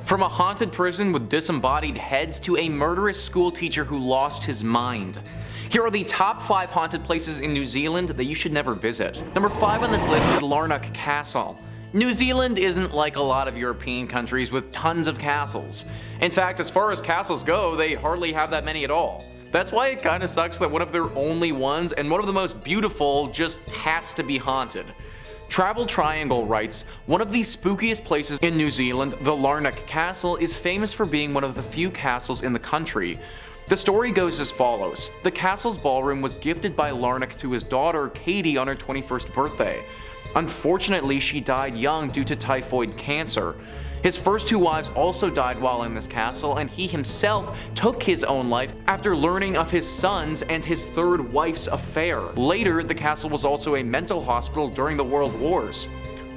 From a haunted prison with disembodied heads to a murderous schoolteacher who lost his mind. Here are the top 5 haunted places in New Zealand that you should never visit. Number 5 on this list is Larnach Castle. New Zealand isn't like a lot of European countries with tons of castles. In fact, as far as castles go, they hardly have that many at all. That's why it kinda sucks that one of their only ones and one of the most beautiful just has to be haunted. Travel Triangle writes, one of the spookiest places in New Zealand, the Larnach Castle, is famous for being one of the few castles in the country. The story goes as follows. The castle's ballroom was gifted by Larnach to his daughter Katie on her 21st birthday. Unfortunately, she died young due to typhoid cancer. His first 2 wives also died while in this castle, and he himself took his own life after learning of his son's and his 3rd wife's affair. Later, the castle was also a mental hospital during the World Wars.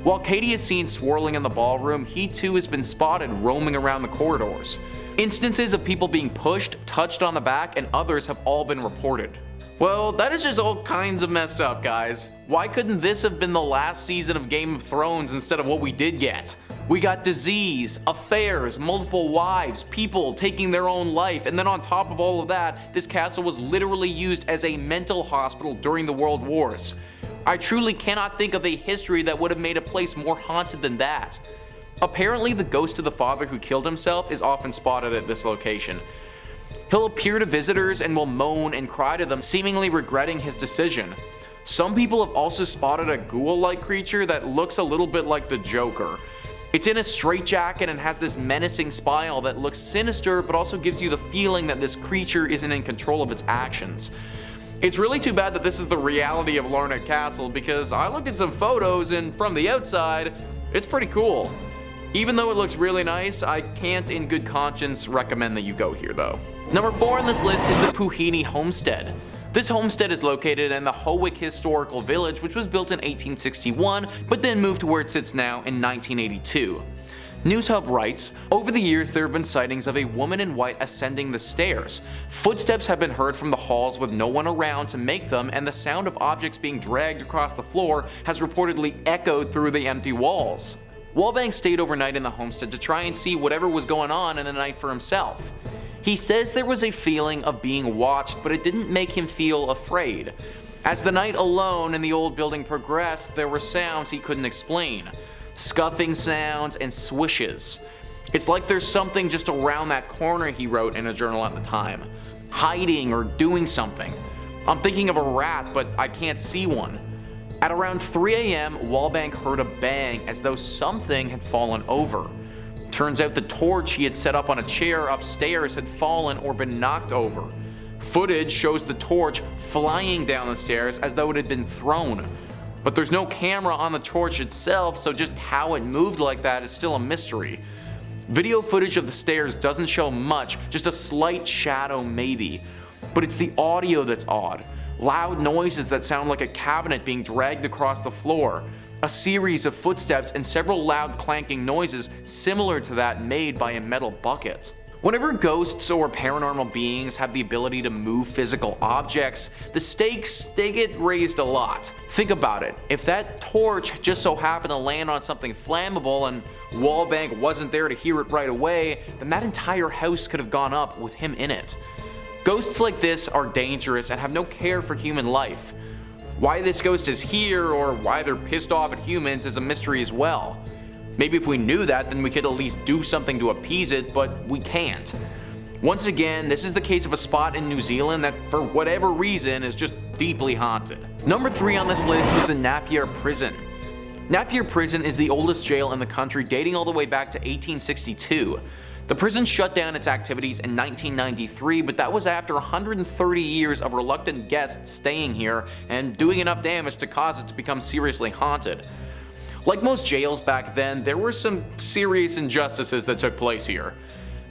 While Katie is seen swirling in the ballroom, he too has been spotted roaming around the corridors. Instances of people being pushed, touched on the back, and others have all been reported. Well, that is just all kinds of messed up, guys. Why couldn't this have been the last season of Game of Thrones instead of what we did get? We got disease, affairs, multiple wives, people taking their own life, and then on top of all of that, this castle was literally used as a mental hospital during the World Wars. I truly cannot think of a history that would have made a place more haunted than that. Apparently, the ghost of the father who killed himself is often spotted at this location. He'll appear to visitors and will moan and cry to them, seemingly regretting his decision. Some people have also spotted a ghoul-like creature that looks a little bit like the Joker. It's in a straitjacket and has this menacing smile that looks sinister but also gives you the feeling that this creature isn't in control of its actions. It's really too bad that this is the reality of Larnach Castle, because I looked at some photos and from the outside, it's pretty cool. Even though it looks really nice, I can't in good conscience recommend that you go here though. Number 4 on this list is the Puhinui Homestead. This homestead is located in the Howick Historical Village, which was built in 1861, but then moved to where it sits now in 1982. NewsHub writes, over the years there have been sightings of a woman in white ascending the stairs. Footsteps have been heard from the halls with no one around to make them, and the sound of objects being dragged across the floor has reportedly echoed through the empty walls. Wallbank stayed overnight in the homestead to try and see whatever was going on in the night for himself. He says there was a feeling of being watched, but it didn't make him feel afraid. As the night alone in the old building progressed, there were sounds he couldn't explain. Scuffing sounds and swishes. It's like there's something just around that corner, he wrote in a journal at the time. Hiding or doing something. I'm thinking of a rat, but I can't see one. At around 3 a.m., Wallbank heard a bang as though something had fallen over. Turns out the torch he had set up on a chair upstairs had fallen or been knocked over. Footage shows the torch flying down the stairs as though it had been thrown. But there's no camera on the torch itself, so just how it moved like that is still a mystery. Video footage of the stairs doesn't show much, just a slight shadow maybe. But it's the audio that's odd. Loud noises that sound like a cabinet being dragged across the floor. A series of footsteps and several loud clanking noises similar to that made by a metal bucket. Whenever ghosts or paranormal beings have the ability to move physical objects, the stakes, they get raised a lot. Think about it. If that torch just so happened to land on something flammable and Wallbank wasn't there to hear it right away, then that entire house could have gone up with him in it. Ghosts like this are dangerous and have no care for human life. Why this ghost is here or why they're pissed off at humans is a mystery as well. Maybe if we knew that, then we could at least do something to appease it, but we can't. Once again, this is the case of a spot in New Zealand that for whatever reason is just deeply haunted. Number 3 on this list is the Napier Prison. Napier Prison is the oldest jail in the country, dating all the way back to 1862. The prison shut down its activities in 1993, but that was after 130 years of reluctant guests staying here and doing enough damage to cause it to become seriously haunted. Like most jails back then, there were some serious injustices that took place here.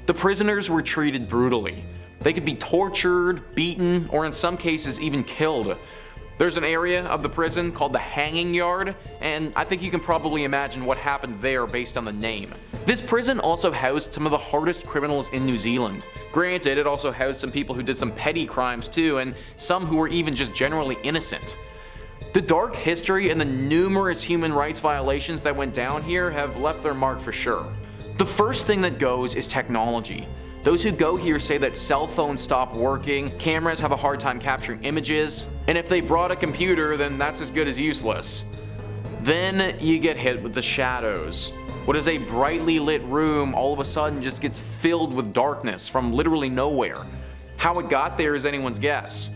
The prisoners were treated brutally. They could be tortured, beaten, or in some cases even killed. There's an area of the prison called the Hanging Yard, and I think you can probably imagine what happened there based on the name. This prison also housed some of the hardest criminals in New Zealand. Granted, it also housed some people who did some petty crimes too, and some who were even just generally innocent. The dark history and the numerous human rights violations that went down here have left their mark for sure. The first thing that goes is technology. Those who go here say that cell phones stop working, cameras have a hard time capturing images, and if they brought a computer, then that's as good as useless. Then you get hit with the shadows. What is a brightly lit room all of a sudden just gets filled with darkness from literally nowhere. How it got there is anyone's guess.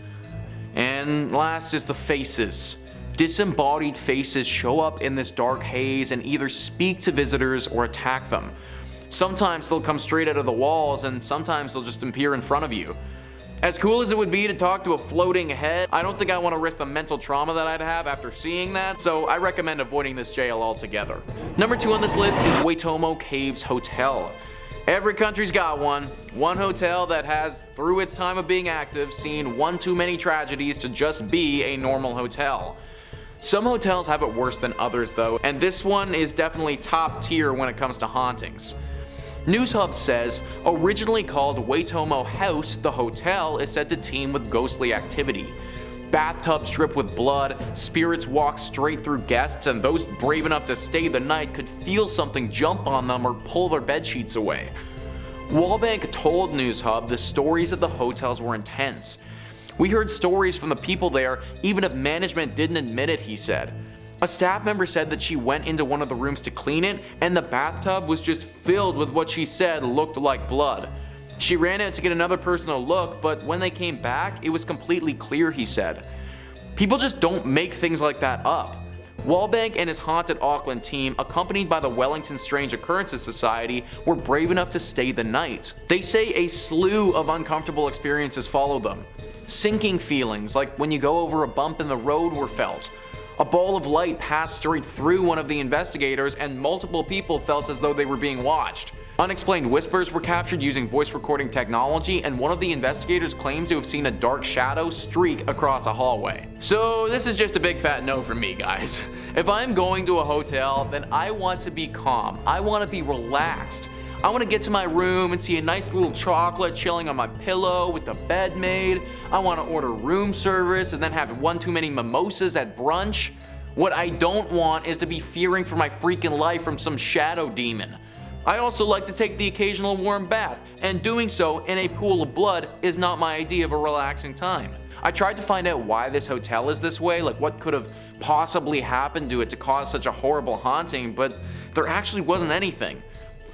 And last is the faces. Disembodied faces show up in this dark haze and either speak to visitors or attack them. Sometimes they'll come straight out of the walls, and sometimes they'll just appear in front of you. As cool as it would be to talk to a floating head, I don't think I want to risk the mental trauma that I'd have after seeing that, so I recommend avoiding this jail altogether. Number 2 on this list is Waitomo Caves Hotel. Every country's got one. One hotel that has, through its time of being active, seen one too many tragedies to just be a normal hotel. Some hotels have it worse than others though, and this one is definitely top tier when it comes to hauntings. NewsHub says, originally called Waitomo House, the hotel is said to teem with ghostly activity. Bathtubs drip with blood, spirits walk straight through guests, and those brave enough to stay the night could feel something jump on them or pull their bedsheets away. Wallbank told NewsHub the stories at the hotels were intense. We heard stories from the people there, even if management didn't admit it, he said. A staff member said that she went into one of the rooms to clean it, and the bathtub was just filled with what she said looked like blood. She ran out to get another person to look, but when they came back, it was completely clear, he said. People just don't make things like that up. Wallbank and his Haunted Auckland team, accompanied by the Wellington Strange Occurrences Society, were brave enough to stay the night. They say a slew of uncomfortable experiences followed them. Sinking feelings, like when you go over a bump in the road, were felt. A ball of light passed straight through one of the investigators, and multiple people felt as though they were being watched. Unexplained whispers were captured using voice recording technology, and one of the investigators claimed to have seen a dark shadow streak across a hallway. So this is just a big fat no for me, guys. If I'm going to a hotel, then I want to be calm. I want to be relaxed. I want to get to my room and see a nice little chocolate chilling on my pillow with the bed made. I want to order room service and then have one too many mimosas at brunch. What I don't want is to be fearing for my freaking life from some shadow demon. I also like to take the occasional warm bath, and doing so in a pool of blood is not my idea of a relaxing time. I tried to find out why this hotel is this way, like what could have possibly happened to it to cause such a horrible haunting, but there actually wasn't anything.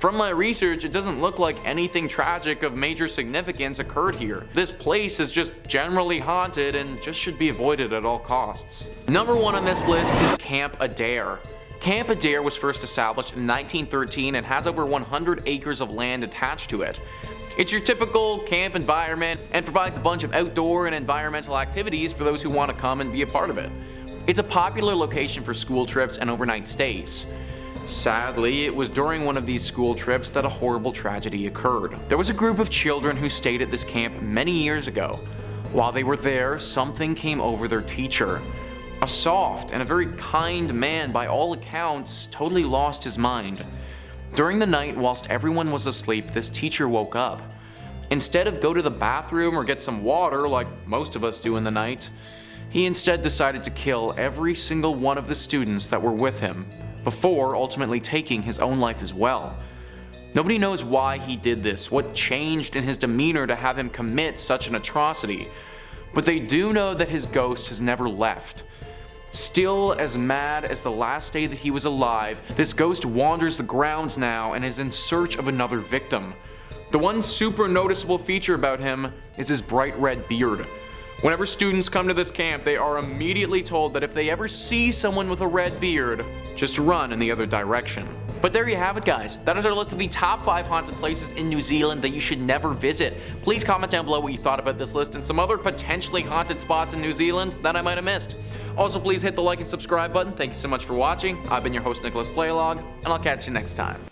From my research, it doesn't look like anything tragic of major significance occurred here. This place is just generally haunted and just should be avoided at all costs. Number 1 on this list is Camp Adair. Camp Adair was first established in 1913 and has over 100 acres of land attached to it. It's your typical camp environment and provides a bunch of outdoor and environmental activities for those who want to come and be a part of it. It's a popular location for school trips and overnight stays. Sadly, it was during one of these school trips that a horrible tragedy occurred. There was a group of children who stayed at this camp many years ago. While they were there, something came over their teacher. A soft and a very kind man, by all accounts, totally lost his mind. During the night, whilst everyone was asleep, this teacher woke up. Instead of go to the bathroom or get some water like most of us do in the night, he instead decided to kill every single one of the students that were with him, before ultimately taking his own life as well. Nobody knows why he did this, what changed in his demeanor to have him commit such an atrocity, but they do know that his ghost has never left. Still as mad as the last day that he was alive, this ghost wanders the grounds now and is in search of another victim. The one super noticeable feature about him is his bright red beard. Whenever students come to this camp, they are immediately told that if they ever see someone with a red beard, just run in the other direction. But there you have it, guys. That is our list of the top 5 haunted places in New Zealand that you should never visit. Please comment down below what you thought about this list and some other potentially haunted spots in New Zealand that I might have missed. Also, please hit the like and subscribe button. Thank you so much for watching. I've been your host, Nicholas Playlog, and I'll catch you next time.